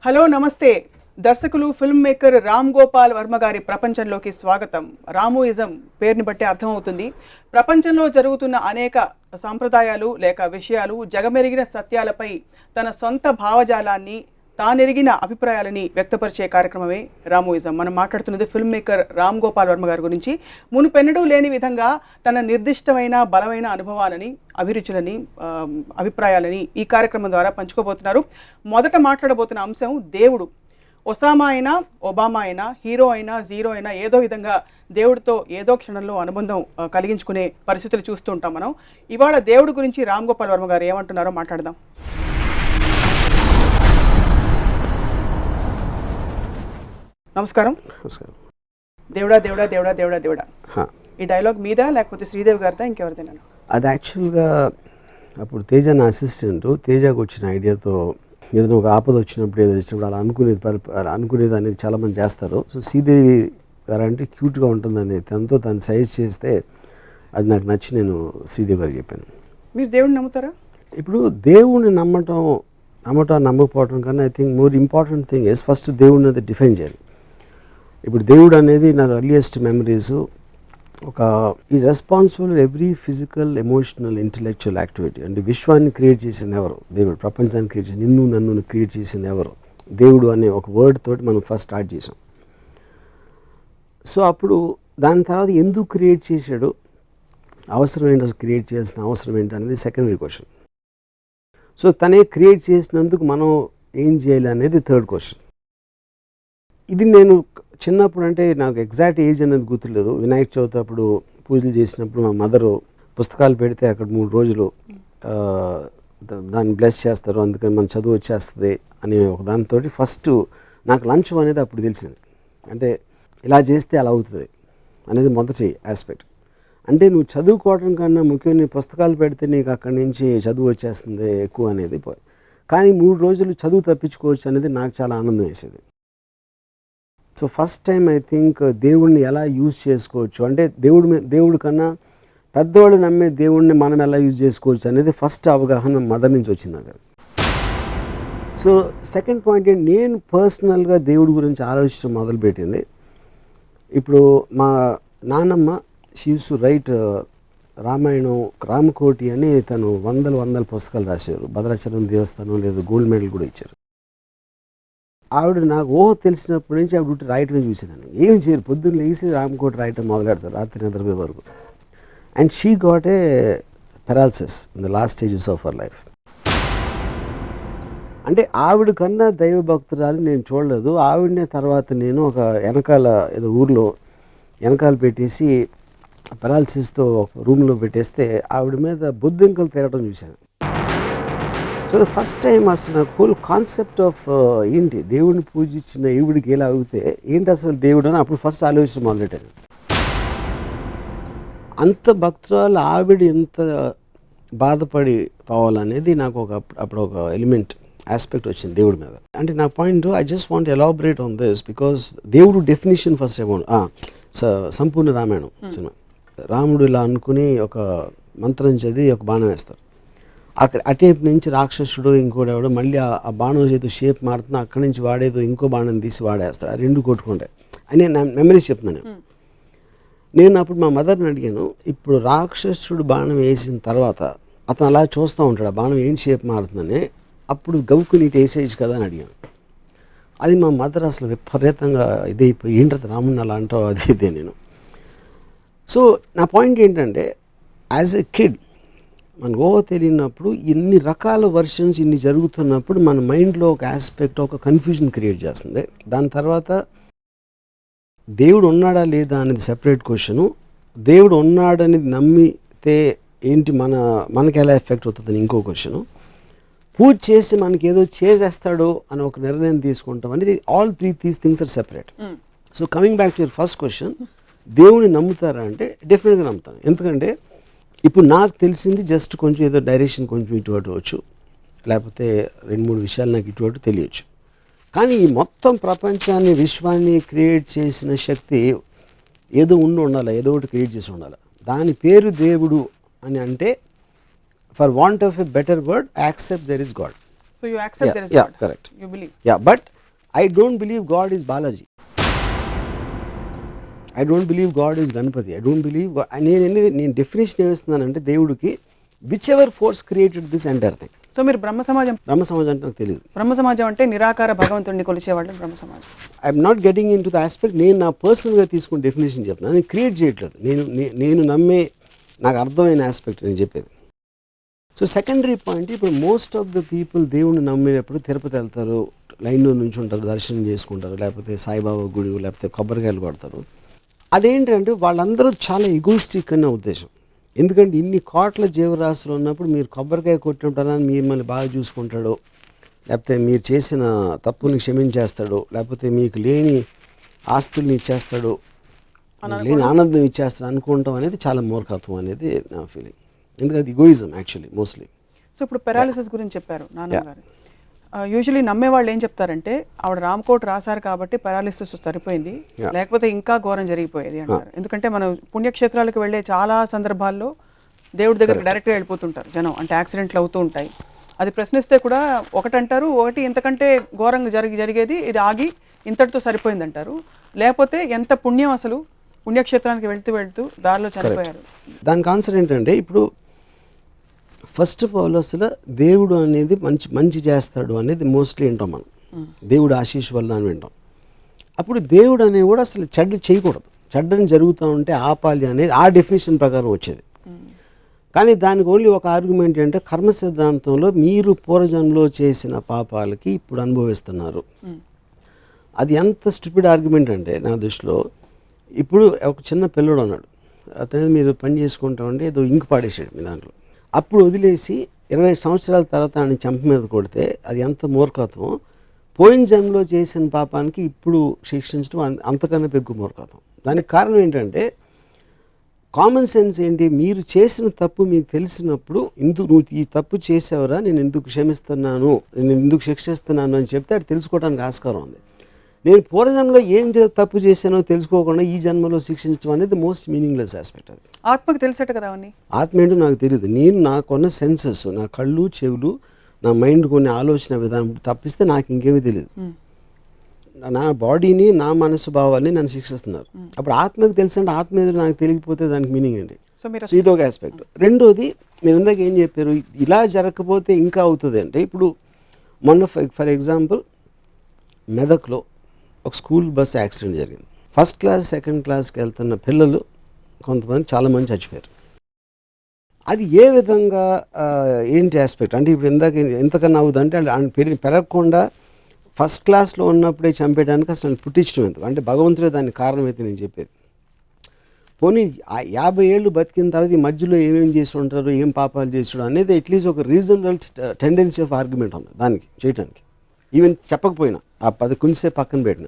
Hello నమస్తే దర్శకులు film maker Ram Gopal Varma గారి ప్రపంచంలోకి స్వాగతం. రామోయిజం పేరుని బట్టి అర్థమవుతుంది. ప్రపంచంలో జరుగుతున్న అనేక సాంప్రదాయాలు లేక విషయాలు, జగమెరిగిన సత్యాలపై తన సొంత భావజాలాన్ని, తానెరిగిన అభిప్రాయాలని వ్యక్తపరిచే కార్యక్రమమే రామోయిజం. మనం మాట్లాడుతున్నది ఫిల్మ్ మేకర్ రామ్ గోపాల్ వర్మ గారి గురించి. మునుపెన్నడూ లేని విధంగా తన నిర్దిష్టమైన బలమైన అనుభవాలని, అభిరుచులని, అభిప్రాయాలని ఈ కార్యక్రమం ద్వారా పంచుకోబోతున్నారు. మొదట మాట్లాడబోతున్న అంశం దేవుడు. ఒసామా అయినా, ఒబామా అయినా, హీరో అయినా, జీరో అయినా ఏదో విధంగా దేవుడితో ఏదో క్షణంలో అనుబంధం కలిగించుకునే పరిస్థితులు చూస్తూ ఉంటాం మనం. ఇవాళ దేవుడి గురించి రామ్ గోపాల్ వర్మ గారు ఏమంటున్నారో మాట్లాడదాం. నమస్కారం. దేవుడా దేవుడా దేవుడా దేవుడా దేవుడా, ఈ డైలాగ్ మీద లేకపోతే శ్రీదేవి గారిదా ఇంకెవరిదైనా? అది యాక్చువల్గా అప్పుడు తేజ నా అసిస్టెంట్, తేజకు వచ్చిన ఐడియాతో ఏదైనా ఒక ఆపద వచ్చినప్పుడు ఏదో వచ్చినప్పుడు అలా అనుకునేది అనేది చాలామంది చేస్తారు. సో శ్రీదేవి గారు అంటే క్యూట్గా ఉంటుందని తనతో తను సజెస్ట్ చేస్తే అది నాకు నచ్చి నేను శ్రీదేవి గారికి చెప్పాను. మీరు దేవుడిని నమ్ముతారా? ఇప్పుడు దేవుడిని నమ్మకపోవడం కన్నా I think more important thing is first దేవుడిని అది డిఫైన్ చేయాలి. ఇప్పుడు దేవుడు అనేది నాకు ఎర్లియస్ట్ మెమరీస్ ఒక is responsible every physical, emotional, intellectual activity. అంటే విశ్వాన్ని క్రియేట్ చేసింది ఎవరు? దేవుడు. ప్రపంచాన్ని క్రియేట్ చేసి నన్ను క్రియేట్ చేసింది ఎవరు? దేవుడు అనే ఒక వర్డ్ తోటి మనం ఫస్ట్ స్టార్ట్ చేసాం. సో అప్పుడు దాని తర్వాత ఎందుకు క్రియేట్ చేశాడు, అవసరం ఏంటి, అసలు క్రియేట్ చేయాల్సిన అవసరం ఏంటి అనేది సెకండరీ క్వశ్చన్. సో తనే క్రియేట్ చేసినందుకు మనం ఏం చేయాలి అనేది థర్డ్ క్వశ్చన్. ఇది నేను చిన్నప్పుడు, అంటే నాకు ఎగ్జాక్ట్ ఏజ్ అనేది గుర్తులేదు, వినాయక చవితి అప్పుడు పూజలు చేసినప్పుడు మా మదరు పుస్తకాలు పెడితే అక్కడ 3 రోజులు దాన్ని బ్లెస్ చేస్తారు, అందుకని మన చదువు వచ్చేస్తుంది అనే ఒక దానితో ఫస్ట్ నాకు లంచ్ అనేది అప్పుడు తెలిసింది. అంటే ఇలా చేస్తే అలా అవుతుంది అనేది మొదటి ఆస్పెక్ట్. అంటే నువ్వు చదువుకోవడం కన్నా ముఖ్యం నీ పుస్తకాలు పెడితే నీకు అక్కడి నుంచి చదువు వచ్చేస్తుంది ఎక్కువ అనేది. కానీ 3 రోజులు చదువు తప్పించుకోవచ్చు అనేది నాకు చాలా ఆనందం వేసేది. So first time I think దేవుడిని ఎలా యూజ్ చేసుకోవచ్చు, అంటే దేవుడి కన్నా పెద్దవాళ్ళు నమ్మే దేవుడిని మనం ఎలా యూజ్ చేసుకోవచ్చు అనేది ఫస్ట్ అవగాహన మదర్ నుంచి వచ్చింది నాకు. సో సెకండ్ పాయింట్ ఏంటి, నేను పర్సనల్గా దేవుడి గురించి ఆలోచించడం మొదలుపెట్టింది. ఇప్పుడు మా నాన్నమ్మ she use to right Ramayanam, Ramakoti అని తను వందల పుస్తకాలు రాశారు. భద్రాచలం దేవస్థానం లేదా గోల్డ్ మెడల్ కూడా ఇచ్చారు. ఆవిడ నాకు తెలిసినప్పటి నుంచి ఆవిడ రాయటమే చూసాను. ఏం చేయరు, పొద్దున్న లేసి రామకోటి రాయటం మొదలెడతారు రాత్రి నిద్రపోయే వరకు. And she got a paralysis in the last stages of her life. అంటే ఆవిడ కన్నా దైవభక్తురాలు నేను చూడలేదు. ఆవిడనే తర్వాత నేను ఒక వెనకాల ఏదో ఊర్లో వెనకాల పెట్టేసి పెరాలసిస్తో ఒక రూమ్లో పెట్టేస్తే ఆవిడ మీద బొద్దింకలు తిరగడం చూశాను. సో ఫస్ట్ టైం అసలు నాకు హోల్ కాన్సెప్ట్ ఆఫ్ ఏంటి, దేవుడిని పూజించిన ఈవిడికి ఎలా అవుతే ఏంటి అసలు దేవుడు అని అప్పుడు ఫస్ట్ ఆలోచించడం మొదలెట్టాను. అంత భక్తురాలు ఆవిడ ఎంత బాధపడి పోవాలనేది నాకు అప్పుడు ఒక ఎలిమెంట్ ఆస్పెక్ట్ వచ్చింది దేవుడి మీద. అంటే నా point, I just want elaborate on this because దేవుడు డెఫినేషన్ ఫస్ట్ సంపూర్ణ రామాయణం సినిమా. రాముడు ఇలా అనుకుని ఒక మంత్రం చదివి ఒక బాణం వేస్తారు. అక్కడ అటేపు నుంచి రాక్షసుడు ఇంకోడెవడో మళ్ళీ ఆ బాణం ఏదో షేప్ మారుతున్నా అక్కడి నుంచి వాడేదో ఇంకో బాణం తీసి వాడేస్తాడు. ఆ 2 కొట్టుకుంటాయి అని నా మెమరీస్ చెప్తున్నాను. నేను అప్పుడు మా మదర్ని అడిగాను, ఇప్పుడు రాక్షసుడు బాణం వేసిన తర్వాత అతను అలా చూస్తూ ఉంటాడు, ఆ బాణం ఏం షేప్ మారుతుందని, అప్పుడు గవ్వుకు నీటి వేసేయచ్చు కదా అని అడిగాను. అది మా మదర్ అసలు విపరీతంగా ఇదైపోయి ఏంటది రాముడిని అలా అంటావు అది ఇదే. నేను సో నా పాయింట్ ఏంటంటే, యాజ్ ఎ కిడ్ మనకు తెలియనప్పుడు ఇన్ని రకాల వర్షన్స్ ఇన్ని జరుగుతున్నప్పుడు మన మైండ్లో ఒక ఆస్పెక్ట్, ఒక కన్ఫ్యూజన్ క్రియేట్ చేస్తుంది. దాని తర్వాత దేవుడు ఉన్నాడా లేదా అనేది సెపరేట్ క్వశ్చను. దేవుడు ఉన్నాడనేది నమ్మితే ఏంటి మనకి ఎలా ఎఫెక్ట్ అవుతుందని ఇంకో క్వశ్చను. పూజ చేసి మనకి ఏదో చేసేస్తాడో అని ఒక నిర్ణయం తీసుకుంటాం అనేది. All 3 things are separate. So coming back to your first question, దేవుడిని నమ్ముతారా అంటే డెఫినెట్గా నమ్ముతాను. ఎందుకంటే ఇప్పుడు నాకు తెలిసింది జస్ట్ కొంచెం ఏదో డైరెక్షన్ కొంచెం ఇటు అవచ్చు, లేకపోతే 2-3 విషయాలు నాకు ఇటు తెలియచ్చు. కానీ ఈ మొత్తం ప్రపంచాన్ని, విశ్వాన్ని క్రియేట్ చేసిన శక్తి ఏదో ఉండాలి, ఏదో ఒకటి క్రియేట్ చేసి ఉండాలి. దాని పేరు దేవుడు అని అంటే, for want of a better word, accept there is God. So you accept there is Yeah, God. correct. You believe. Yeah, but I don't believe God is Balaji. I don't believe God is Ganpati. I don't believe నేను definition ఏమిస్తున్నానంటే దేవుడికి which ever force created this entire thing. So మీరు బ్రహ్మ సమాజం, బ్రహ్మ సమాజం అంటే నాకు తెలియదు. బ్రహ్మ సమాజం అంటే నిరాకార భగవంతుడిని కొలిచేవాళ్ళు బ్రహ్మ సమాజం. I'm not getting in to the aspect. నేను నా పర్సనల్గా తీసుకుని డెఫినేషన్ చెప్తున్నాను, నేను క్రియేట్ చేయట్లేదు. నేను నమ్మే నాకు అర్థమైన ఆస్పెక్ట్ నేను చెప్పేది. సో సెకండరీ పాయింట్, ఇప్పుడు మోస్ట్ ఆఫ్ ద పీపుల్ దేవుణ్ణి నమ్మేటప్పుడు తిరుపతి వెళ్తారు, లైన్లో నుంచి ఉంటారు, దర్శనం చేసుకుంటారు, లేకపోతే సాయిబాబా గుడి, లేకపోతే కొబ్బరికాయలు కొడతారు. అదేంటంటే వాళ్ళందరూ చాలా ఎగోయిస్టిక్ అనే ఉద్దేశం. ఎందుకంటే ఇన్ని కోట్ల జీవరాశులు ఉన్నప్పుడు మీరు కొబ్బరికాయ కొట్టినప్పుడు మిమ్మల్ని బాగా చూసుకుంటాడు, లేకపోతే మీరు చేసిన తప్పుని క్షమించేస్తాడు, లేకపోతే మీకు లేని ఆస్తుల్ని ఇచ్చేస్తాడు, లేని ఆనందం ఇచ్చేస్తాడు అనుకుంటాం అనేది చాలా మూర్ఖత్వం అనేది నా ఫీలింగ్. ఎందుకంటే ఇగోయిజం యాక్చువల్లీ మోస్ట్లీ. సో ఇప్పుడు పెరాలిసిస్ గురించి చెప్పారు నాన్నగారు. యూజువలీ నమ్మేవాళ్ళు ఏం చెప్తారంటే ఆవిడ రామ్కోట్ రాశారు కాబట్టి పెరాలిసిస్ సరిపోయింది, లేకపోతే ఇంకా ఘోరం జరిగిపోయేది అంటారు. ఎందుకంటే మనం పుణ్యక్షేత్రాలకు వెళ్ళే చాలా సందర్భాల్లో దేవుడి దగ్గరికి డైరెక్ట్గా వెళ్ళిపోతుంటారు జనం, అంటే యాక్సిడెంట్లు అవుతూ ఉంటాయి. అది ప్రశ్నిస్తే కూడా ఒకటంటారు, ఒకటి ఇంతకంటే ఘోరంగా జరిగేది, ఇది ఆగి ఇంతటితో సరిపోయింది అంటారు. లేకపోతే ఎంత పుణ్యం, అసలు పుణ్యక్షేత్రానికి వెళ్తూ దారిలో చనిపోయారు. దానికి ఆన్సర్ ఏంటంటే, ఇప్పుడు ఫస్ట్ ఆఫ్ ఆల్ అసలు దేవుడు అనేది మంచి చేస్తాడు అనేది మోస్ట్లీ వింటాం మనం, దేవుడు ఆశీష్ వల్ల అని వింటాం. అప్పుడు దేవుడు అనేది కూడా అసలు చెడ్డ చేయకూడదు, చెడ్డని జరుగుతూ ఉంటే ఆపాలి అనేది ఆ డెఫినేషన్ ప్రకారం వచ్చేది. కానీ దానికి ఓన్లీ ఒక ఆర్గ్యుమెంట్ అంటే కర్మ సిద్ధాంతంలో మీరు పూర్వజన్మలో చేసిన పాపాలకి ఇప్పుడు అనుభవిస్తున్నారు. అది ఎంత స్టూపిడ్ ఆర్గ్యుమెంట్ అంటే నా దృష్టిలో, ఇప్పుడు ఒక చిన్న పిల్లడు అన్నాడు, అతను మీరు పని చేసుకుంటామంటే ఏదో ఇంకు పాడేసాడు మీ దాంట్లో, అప్పుడు వదిలేసి 20 సంవత్సరాల తర్వాత ఆయన చెంప మీద కొడితే అది ఎంత మూర్ఖత్వం. పోయిన జన్మలో చేసిన పాపానికి ఇప్పుడు శిక్షించడం అంతకన్నా పెగ్గు మూర్ఖత్వం. దానికి కారణం ఏంటంటే కామన్ సెన్స్ ఏంటి, మీరు చేసిన తప్పు మీకు తెలిసినప్పుడు నువ్వు ఈ తప్పు చేసావురా, నేను ఎందుకు క్షమిస్తున్నాను, నేను ఎందుకు శిక్షిస్తున్నాను అని చెప్తే అది తెలుసుకోవడానికి ఆస్కారం ఉంది. నేను పూర్వజన్మలో ఏం తప్పు చేశానో తెలుసుకోకుండా ఈ జన్మలో శిక్షించడం అనేది మోస్ట్ మీనింగ్లెస్ ఆస్పెక్ట్. అది ఆత్మకి తెలిసేట కదా అవన్నీ. ఆత్మ ఏంటో నాకు తెలియదు. నేను నాకున్న సెన్సెస్, నా కళ్ళు చెవులు, నా మైండ్ కొన్ని ఆలోచన విధానం తప్పిస్తే నాకు ఇంకేమీ తెలియదు. నా బాడీని, నా మనసు భావాన్ని నన్ను శిక్షిస్తున్నారు. అప్పుడు ఆత్మకి తెలుసంటే ఆత్మ ఏదో నాకు తెలియకపోతే దానికి మీనింగ్ ఏంటి? సో ఇదొక ఆస్పెక్ట్. రెండోది, మీరు ఇందాక ఏం చెప్పారు, ఇలా జరగకపోతే ఇంకా అవుతుంది అంటే, ఇప్పుడు మొన్న ఫర్ ఎగ్జాంపుల్ మెదక్లో ఒక స్కూల్ బస్ యాక్సిడెంట్ జరిగింది. ఫస్ట్ క్లాస్ సెకండ్ క్లాస్కి వెళ్తున్న పిల్లలు కొంతమంది చాలామంది చచ్చిపోయారు. అది ఏ విధంగా ఏంటి ఆస్పెక్ట్ అంటే, ఇప్పుడు ఎంతకన్నా అవుతుంది అంటే పెరగకుండా ఫస్ట్ క్లాస్లో ఉన్నప్పుడే చంపేయడానికి అసలు పుట్టించడం ఎందుకు అంటే భగవంతుడే దానికి కారణం అయితే నేను చెప్పేది. పోనీ 50 ఏళ్ళు బతికిన తర్వాత ఈ మధ్యలో ఏమేమి చేసి ఉంటారు, ఏం పాపాలు చేసాడు అనేది అట్లీస్ట్ ఒక రీజనబుల్ టెండెన్సీ ఆఫ్ ఆర్గ్యుమెంట్ ఉంది దానికి చేయడానికి. ఈవెన్ చెప్పకపోయినా ఆ 10 కొంచెంసేపు పక్కన పెట్టిన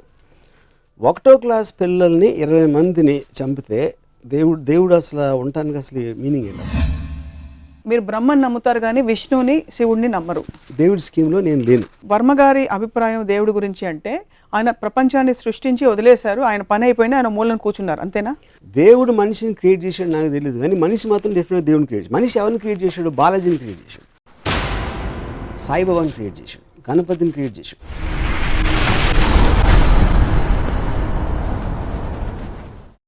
1వ క్లాస్ పిల్లల్ని 20 మందిని చంపితే దేవుడు అసలు ఉండటానికి అసలు మీనింగ్ ఏంటి? అసలు మీరు బ్రహ్మని నమ్ముతారు కానీ విష్ణువుని శివుడిని నమ్మరు. దేవుడి స్కీమ్లో నేను లేను. వర్మ గారి అభిప్రాయం దేవుడి గురించి అంటే, ఆయన ప్రపంచాన్ని సృష్టించి వదిలేశారు, ఆయన పని అయిపోయినా ఆయన మూలను కూర్చున్నారు, అంతేనా? దేవుడు మనిషిని క్రియేట్ చేశాడు నాకు తెలియదు, కానీ మనిషి మాత్రం డెఫినెట్ దేవుడిని క్రియేట్ చేశాడు. మనిషి ఎవరిని క్రియేట్ చేశాడు? బాలాజీని క్రియేట్ చేశాడు, సాయిబాబాని క్రియేట్ చేశాడు, గణపతిని క్రియేట్ చేశాడు.